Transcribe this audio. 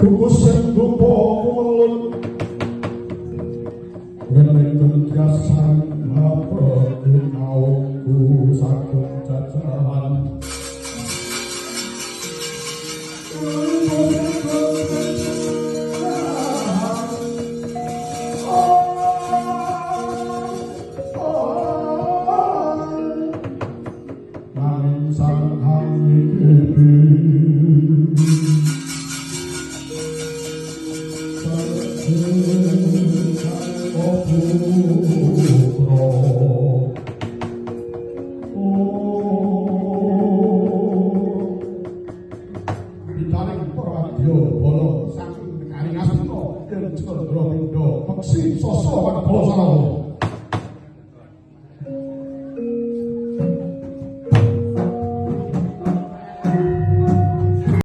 Kukusen dupo kulun Wenekun kiasan Hapeti naungku sagung jajahan Nanging sang Saking nekaring asmita yen cendra pindha peksi sasa lan basa